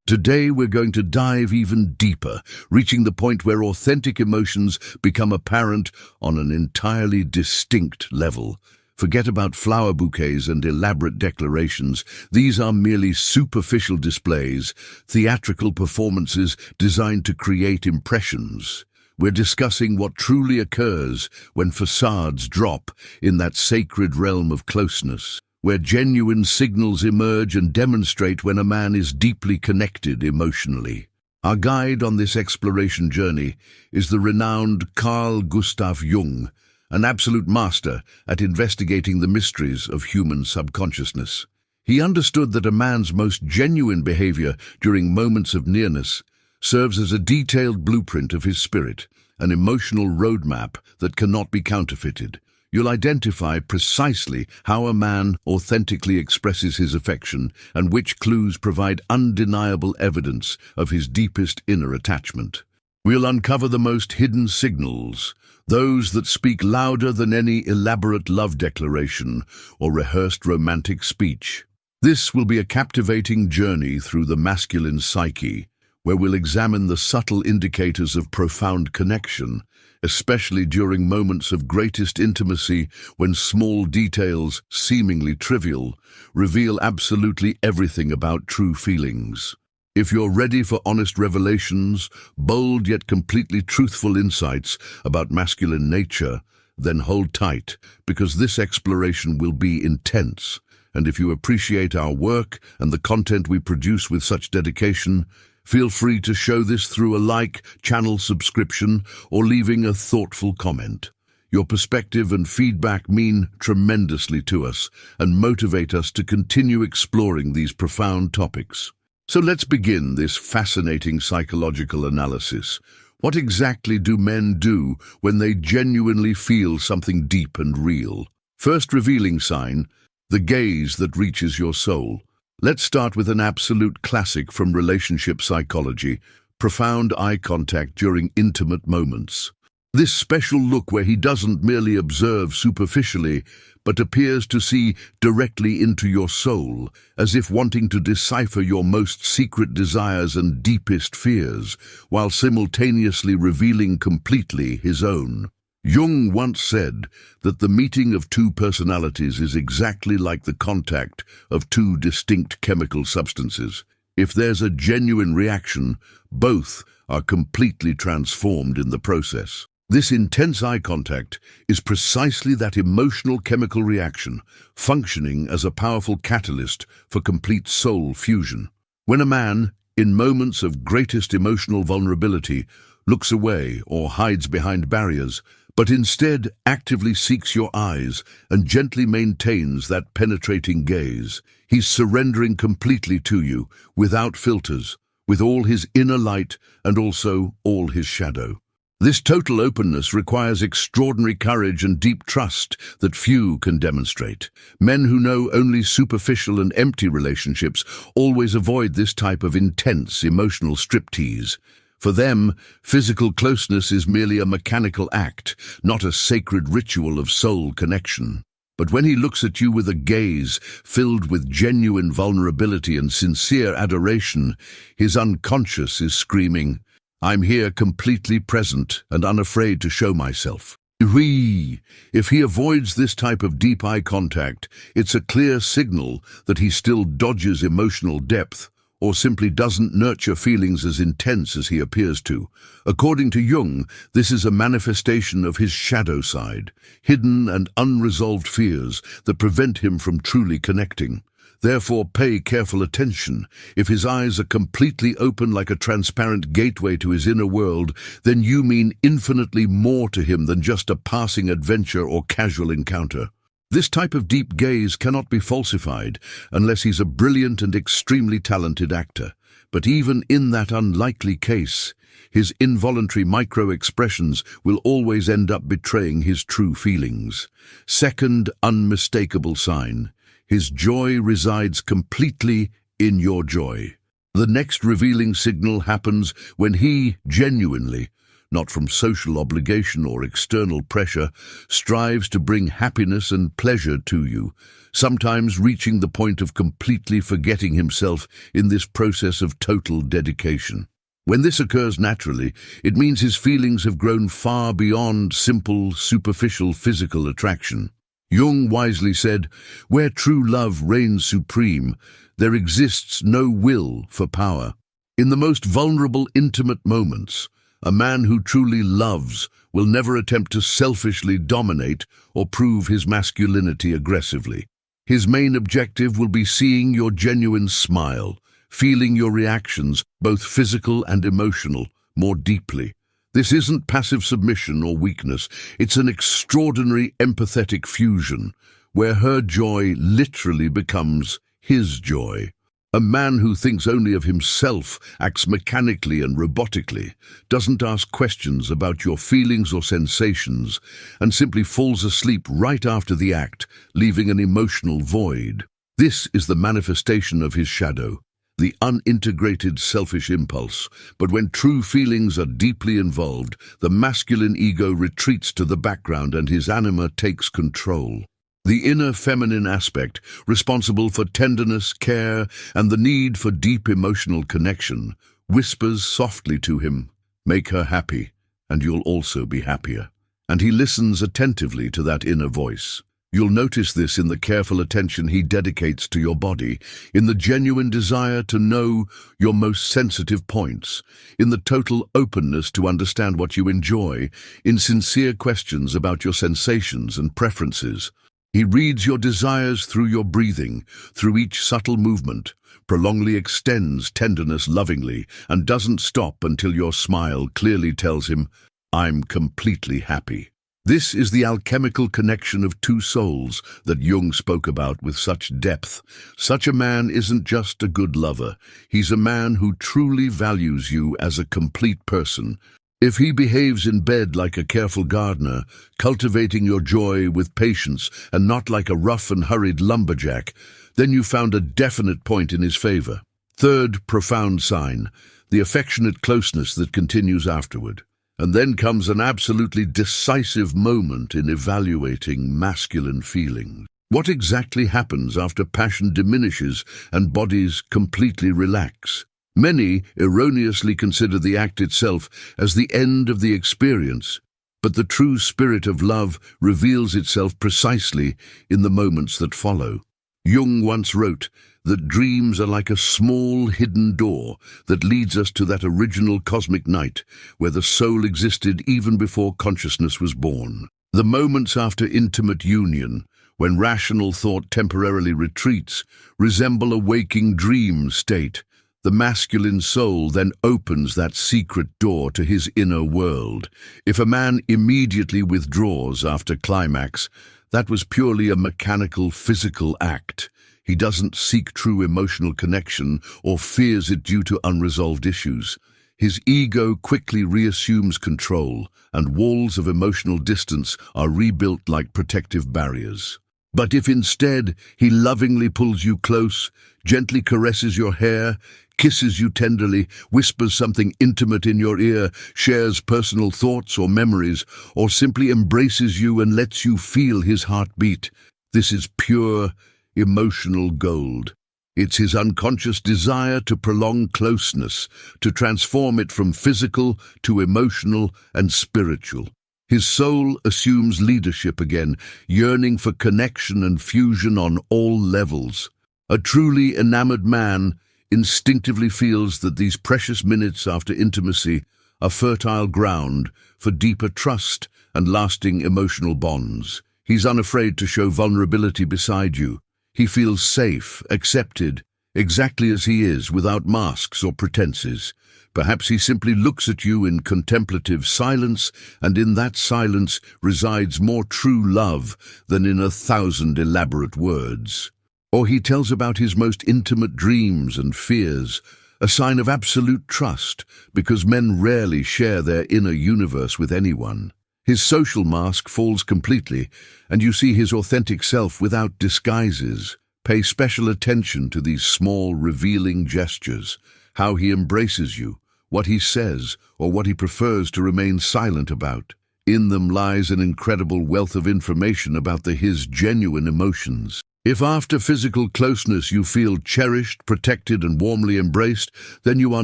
Today we're going to dive even deeper, reaching the point where authentic emotions become apparent on an entirely distinct level. Forget about flower bouquets and elaborate declarations. These are merely superficial displays, theatrical performances designed to create impressions. We're discussing what truly occurs when facades drop in that sacred realm of closeness, where genuine signals emerge and demonstrate when a man is deeply connected emotionally. Our guide on this exploration journey is the renowned Carl Gustav Jung, an absolute master at investigating the mysteries of human subconsciousness. He understood that a man's most genuine behavior during moments of nearness serves as a detailed blueprint of his spirit, an emotional roadmap that cannot be counterfeited. You'll identify precisely how a man authentically expresses his affection and which clues provide undeniable evidence of his deepest inner attachment. We'll uncover the most hidden signals, those that speak louder than any elaborate love declaration or rehearsed romantic speech. This will be a captivating journey through the masculine psyche, where we'll examine the subtle indicators of profound connection, especially during moments of greatest intimacy when small details, seemingly trivial, reveal absolutely everything about true feelings. If you're ready for honest revelations, bold yet completely truthful insights about masculine nature, then hold tight, because this exploration will be intense. And if you appreciate our work and the content we produce with such dedication, feel free to show this through a like, channel subscription, or leaving a thoughtful comment. Your perspective and feedback mean tremendously to us and motivate us to continue exploring these profound topics. So let's begin this fascinating psychological analysis. What exactly do men do when they genuinely feel something deep and real? First revealing sign, the gaze that reaches your soul. Let's start with an absolute classic from relationship psychology, profound eye contact during intimate moments. This special look where he doesn't merely observe superficially, but appears to see directly into your soul, as if wanting to decipher your most secret desires and deepest fears, while simultaneously revealing completely his own. Jung once said that the meeting of two personalities is exactly like the contact of two distinct chemical substances. If there's a genuine reaction, both are completely transformed in the process. This intense eye contact is precisely that emotional chemical reaction, functioning as a powerful catalyst for complete soul fusion. When a man, in moments of greatest emotional vulnerability, looks away or hides behind barriers, but instead actively seeks your eyes and gently maintains that penetrating gaze, he's surrendering completely to you, without filters, with all his inner light and also all his shadow. This total openness requires extraordinary courage and deep trust that few can demonstrate. Men who know only superficial and empty relationships always avoid this type of intense emotional striptease. For them, physical closeness is merely a mechanical act, not a sacred ritual of soul connection. But when he looks at you with a gaze filled with genuine vulnerability and sincere adoration, his unconscious is screaming, "I'm here completely present and unafraid to show myself." If he avoids this type of deep eye contact, it's a clear signal that he still dodges emotional depth, or simply doesn't nurture feelings as intense as he appears to. According to Jung, this is a manifestation of his shadow side, hidden and unresolved fears that prevent him from truly connecting. Therefore, pay careful attention. If his eyes are completely open like a transparent gateway to his inner world, then you mean infinitely more to him than just a passing adventure or casual encounter. This type of deep gaze cannot be falsified unless he's a brilliant and extremely talented actor. But even in that unlikely case, his involuntary micro-expressions will always end up betraying his true feelings. Second unmistakable sign, his joy resides completely in your joy. The next revealing signal happens when he, genuinely, not from social obligation or external pressure, strives to bring happiness and pleasure to you, sometimes reaching the point of completely forgetting himself in this process of total dedication. When this occurs naturally, it means his feelings have grown far beyond simple, superficial physical attraction. Jung wisely said, "Where true love reigns supreme, there exists no will for power." In the most vulnerable, intimate moments, a man who truly loves will never attempt to selfishly dominate or prove his masculinity aggressively. His main objective will be seeing your genuine smile, feeling your reactions, both physical and emotional, more deeply. This isn't passive submission or weakness, it's an extraordinary empathetic fusion, where her joy literally becomes his joy. A man who thinks only of himself, acts mechanically and robotically, doesn't ask questions about your feelings or sensations, and simply falls asleep right after the act, leaving an emotional void. This is the manifestation of his shadow, the unintegrated selfish impulse. But when true feelings are deeply involved, the masculine ego retreats to the background and his anima takes control. The inner feminine aspect, responsible for tenderness, care, and the need for deep emotional connection, whispers softly to him, "Make her happy, and you'll also be happier." And he listens attentively to that inner voice. You'll notice this in the careful attention he dedicates to your body, in the genuine desire to know your most sensitive points, in the total openness to understand what you enjoy, in sincere questions about your sensations and preferences. He reads your desires through your breathing, through each subtle movement, prolongedly extends tenderness lovingly, and doesn't stop until your smile clearly tells him, "I'm completely happy." This is the alchemical connection of two souls that Jung spoke about with such depth. Such a man isn't just a good lover, he's a man who truly values you as a complete person. If he behaves in bed like a careful gardener, cultivating your joy with patience and not like a rough and hurried lumberjack, then you found a definite point in his favor. Third profound sign, the affectionate closeness that continues afterward. And then comes an absolutely decisive moment in evaluating masculine feelings. What exactly happens after passion diminishes and bodies completely relax? Many erroneously consider the act itself as the end of the experience, but the true spirit of love reveals itself precisely in the moments that follow. Jung once wrote that dreams are like a small hidden door that leads us to that original cosmic night where the soul existed even before consciousness was born. The moments after intimate union, when rational thought temporarily retreats, resemble a waking dream state. The masculine soul then opens that secret door to his inner world. If a man immediately withdraws after climax, that was purely a mechanical, physical act. He doesn't seek true emotional connection or fears it due to unresolved issues. His ego quickly reassumes control, and walls of emotional distance are rebuilt like protective barriers. But if instead he lovingly pulls you close, gently caresses your hair, kisses you tenderly, whispers something intimate in your ear, shares personal thoughts or memories, or simply embraces you and lets you feel his heartbeat, this is pure emotional gold. It's his unconscious desire to prolong closeness, to transform it from physical to emotional and spiritual. His soul assumes leadership again, yearning for connection and fusion on all levels. A truly enamored man instinctively feels that these precious minutes after intimacy are fertile ground for deeper trust and lasting emotional bonds. He's unafraid to show vulnerability beside you. He feels safe, accepted, exactly as he is, without masks or pretenses. Perhaps he simply looks at you in contemplative silence, and in that silence resides more true love than in 1,000 elaborate words. Or he tells about his most intimate dreams and fears, a sign of absolute trust, because men rarely share their inner universe with anyone. His social mask falls completely, and you see his authentic self without disguises. Pay special attention to these small, revealing gestures, how he embraces you, what he says, or what he prefers to remain silent about. In them lies an incredible wealth of information about his genuine emotions. If after physical closeness you feel cherished, protected, and warmly embraced, then you are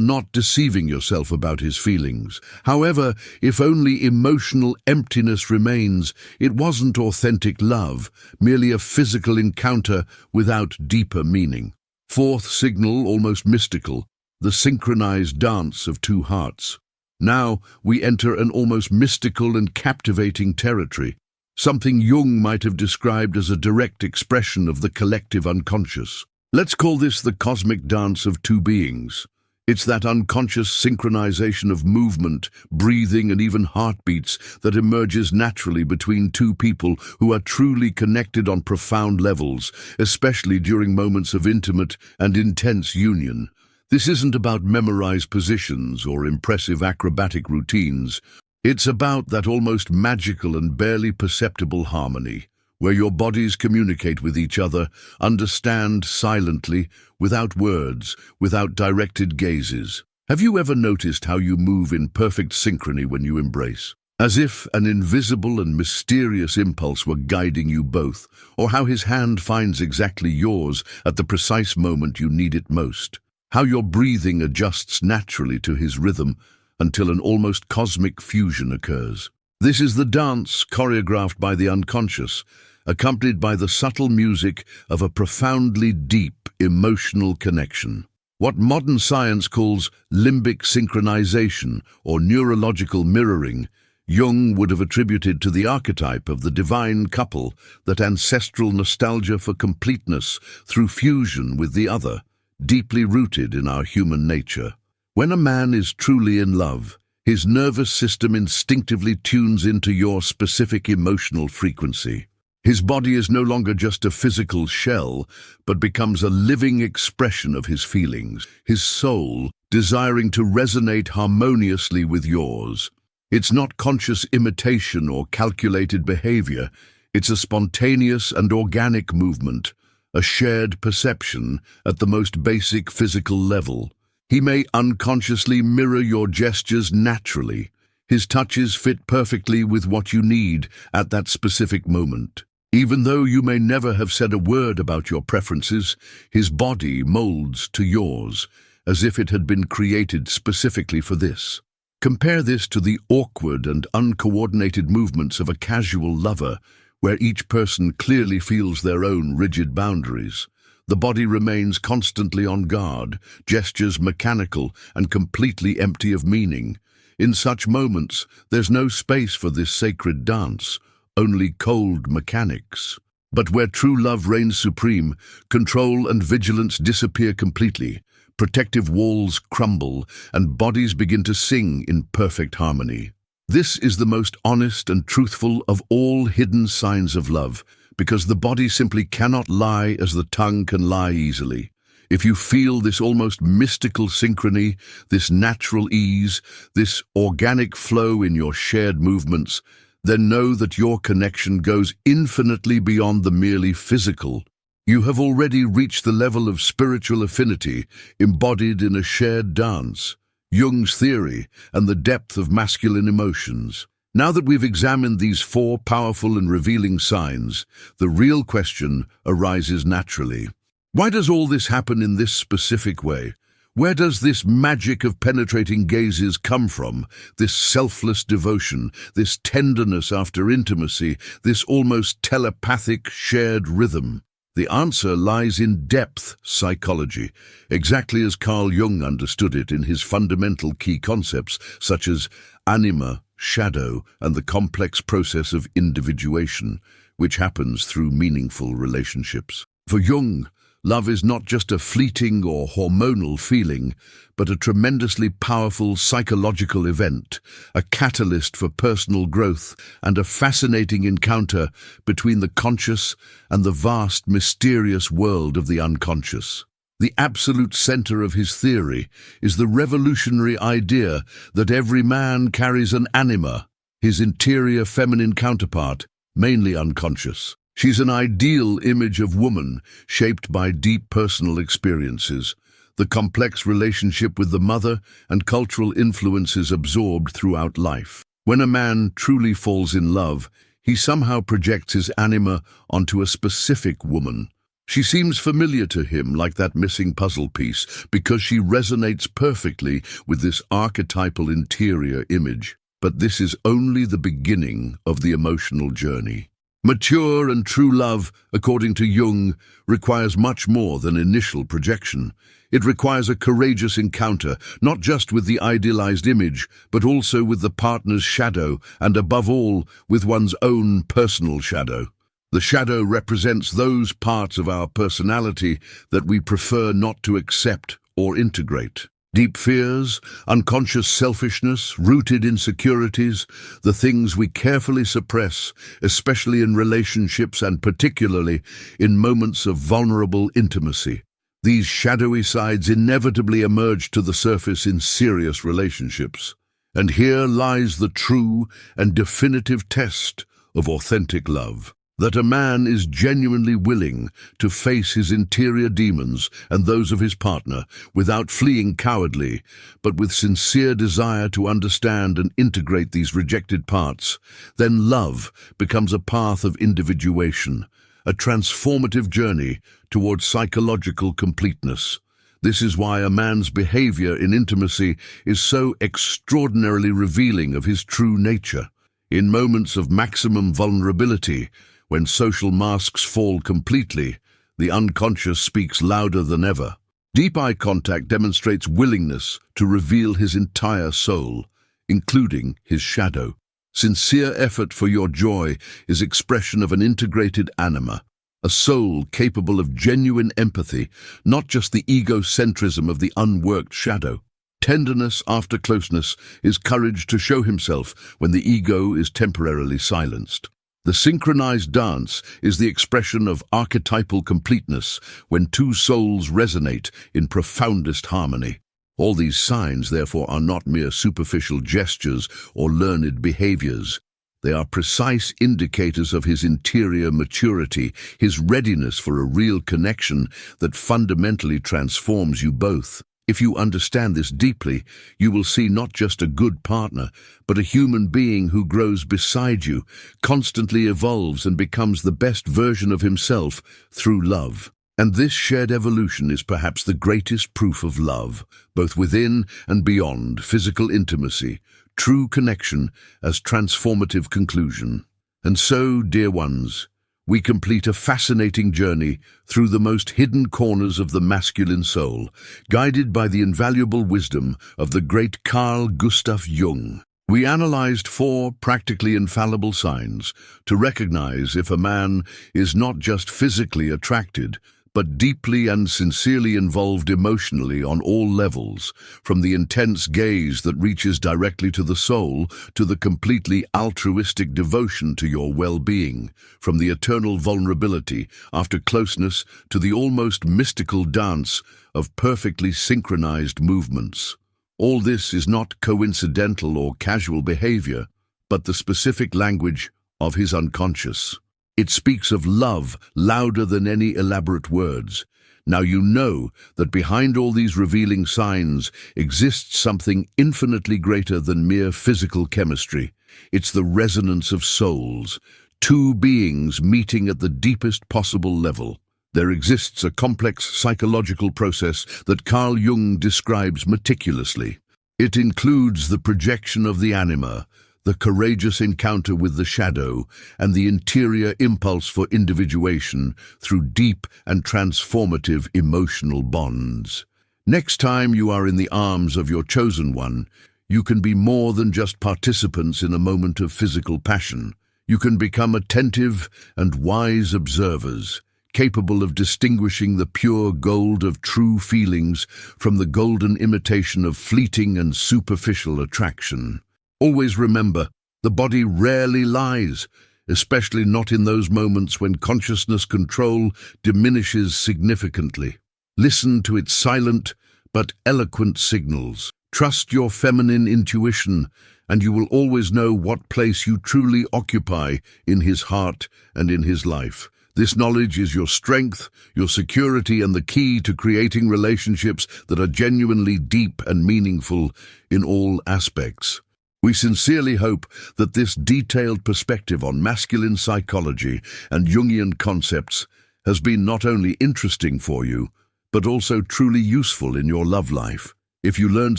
not deceiving yourself about his feelings. However, if only emotional emptiness remains, it wasn't authentic love, merely a physical encounter without deeper meaning. Fourth signal, almost mystical, the synchronized dance of two hearts. Now we enter an almost mystical and captivating territory, something Jung might have described as a direct expression of the collective unconscious. Let's call this the cosmic dance of two beings. It's that unconscious synchronization of movement, breathing, and even heartbeats that emerges naturally between two people who are truly connected on profound levels, especially during moments of intimate and intense union. This isn't about memorized positions or impressive acrobatic routines. It's about that almost magical and barely perceptible harmony, where your bodies communicate with each other, understand silently, without words, without directed gazes. Have you ever noticed how you move in perfect synchrony when you embrace? As if an invisible and mysterious impulse were guiding you both, or how his hand finds exactly yours at the precise moment you need it most. How your breathing adjusts naturally to his rhythm, until an almost cosmic fusion occurs. This is the dance choreographed by the unconscious, accompanied by the subtle music of a profoundly deep emotional connection. What modern science calls limbic synchronization or neurological mirroring, Jung would have attributed to the archetype of the divine couple, that ancestral nostalgia for completeness through fusion with the other, deeply rooted in our human nature. When a man is truly in love, his nervous system instinctively tunes into your specific emotional frequency. His body is no longer just a physical shell, but becomes a living expression of his feelings, his soul desiring to resonate harmoniously with yours. It's not conscious imitation or calculated behavior, it's a spontaneous and organic movement, a shared perception at the most basic physical level. He may unconsciously mirror your gestures naturally. His touches fit perfectly with what you need at that specific moment. Even though you may never have said a word about your preferences, his body molds to yours, as if it had been created specifically for this. Compare this to the awkward and uncoordinated movements of a casual lover, where each person clearly feels their own rigid boundaries. The body remains constantly on guard, gestures mechanical and completely empty of meaning. In such moments, there's no space for this sacred dance, only cold mechanics. But where true love reigns supreme, control and vigilance disappear completely. Protective walls crumble, and bodies begin to sing in perfect harmony. This is the most honest and truthful of all hidden signs of love, because the body simply cannot lie as the tongue can lie easily. If you feel this almost mystical synchrony, this natural ease, this organic flow in your shared movements, then know that your connection goes infinitely beyond the merely physical. You have already reached the level of spiritual affinity embodied in a shared dance, Jung's theory, and the depth of masculine emotions. Now that we've examined these four powerful and revealing signs, the real question arises naturally. Why does all this happen in this specific way? Where does this magic of penetrating gazes come from? This selfless devotion, this tenderness after intimacy, this almost telepathic shared rhythm? The answer lies in depth psychology, exactly as Carl Jung understood it in his fundamental key concepts such as anima, shadow, and the complex process of individuation, which happens through meaningful relationships. For Jung, love is not just a fleeting or hormonal feeling, but a tremendously powerful psychological event, a catalyst for personal growth, and a fascinating encounter between the conscious and the vast, mysterious world of the unconscious. The absolute center of his theory is the revolutionary idea that every man carries an anima, his interior feminine counterpart, mainly unconscious. She's an ideal image of woman, shaped by deep personal experiences, the complex relationship with the mother, and cultural influences absorbed throughout life. When a man truly falls in love, he somehow projects his anima onto a specific woman. She seems familiar to him, like that missing puzzle piece, because she resonates perfectly with this archetypal interior image. But this is only the beginning of the emotional journey. Mature and true love, according to Jung, requires much more than initial projection. It requires a courageous encounter, not just with the idealized image, but also with the partner's shadow, and above all, with one's own personal shadow. The shadow represents those parts of our personality that we prefer not to accept or integrate. Deep fears, unconscious selfishness, rooted insecurities, the things we carefully suppress, especially in relationships and particularly in moments of vulnerable intimacy. These shadowy sides inevitably emerge to the surface in serious relationships. And here lies the true and definitive test of authentic love. That a man is genuinely willing to face his interior demons and those of his partner without fleeing cowardly, but with sincere desire to understand and integrate these rejected parts, then love becomes a path of individuation, a transformative journey towards psychological completeness. This is why a man's behavior in intimacy is so extraordinarily revealing of his true nature. In moments of maximum vulnerability, when social masks fall completely, the unconscious speaks louder than ever. Deep eye contact demonstrates willingness to reveal his entire soul, including his shadow. Sincere effort for your joy is expression of an integrated anima, a soul capable of genuine empathy, not just the egocentrism of the unworked shadow. Tenderness after closeness is courage to show himself when the ego is temporarily silenced. The synchronized dance is the expression of archetypal completeness when two souls resonate in profoundest harmony. All these signs, therefore, are not mere superficial gestures or learned behaviors. They are precise indicators of his interior maturity, his readiness for a real connection that fundamentally transforms you both. If you understand this deeply, you will see not just a good partner, but a human being who grows beside you, constantly evolves and becomes the best version of himself through love. And this shared evolution is perhaps the greatest proof of love, both within and beyond physical intimacy, true connection as transformative conclusion. And so, dear ones, we complete a fascinating journey through the most hidden corners of the masculine soul, guided by the invaluable wisdom of the great Carl Gustav Jung. We analyzed 4 practically infallible signs to recognize if a man is not just physically attracted, but deeply and sincerely involved emotionally on all levels, from the intense gaze that reaches directly to the soul to the completely altruistic devotion to your well-being, from the eternal vulnerability after closeness to the almost mystical dance of perfectly synchronized movements. All this is not coincidental or casual behavior, but the specific language of his unconscious. It speaks of love louder than any elaborate words. Now you know that behind all these revealing signs exists something infinitely greater than mere physical chemistry. It's the resonance of souls, 2 beings meeting at the deepest possible level. There exists a complex psychological process that Carl Jung describes meticulously. It includes the projection of the anima, the courageous encounter with the shadow, and the interior impulse for individuation through deep and transformative emotional bonds. Next time you are in the arms of your chosen one, you can be more than just participants in a moment of physical passion. You can become attentive and wise observers, capable of distinguishing the pure gold of true feelings from the golden imitation of fleeting and superficial attraction. Always remember, the body rarely lies, especially not in those moments when consciousness control diminishes significantly. Listen to its silent but eloquent signals. Trust your feminine intuition, and you will always know what place you truly occupy in his heart and in his life. This knowledge is your strength, your security, and the key to creating relationships that are genuinely deep and meaningful in all aspects. We sincerely hope that this detailed perspective on masculine psychology and Jungian concepts has been not only interesting for you, but also truly useful in your love life. If you learned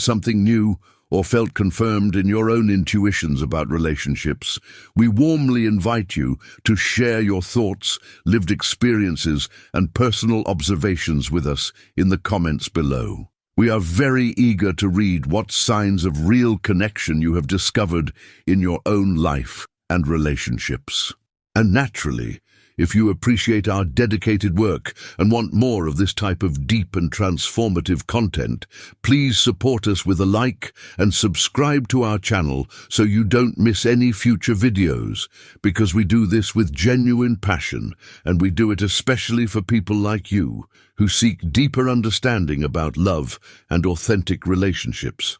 something new or felt confirmed in your own intuitions about relationships, we warmly invite you to share your thoughts, lived experiences, and personal observations with us in the comments below. We are very eager to read what signs of real connection you have discovered in your own life and relationships. And naturally, if you appreciate our dedicated work and want more of this type of deep and transformative content, please support us with a like and subscribe to our channel so you don't miss any future videos, because we do this with genuine passion, and we do it especially for people like you who seek deeper understanding about love and authentic relationships.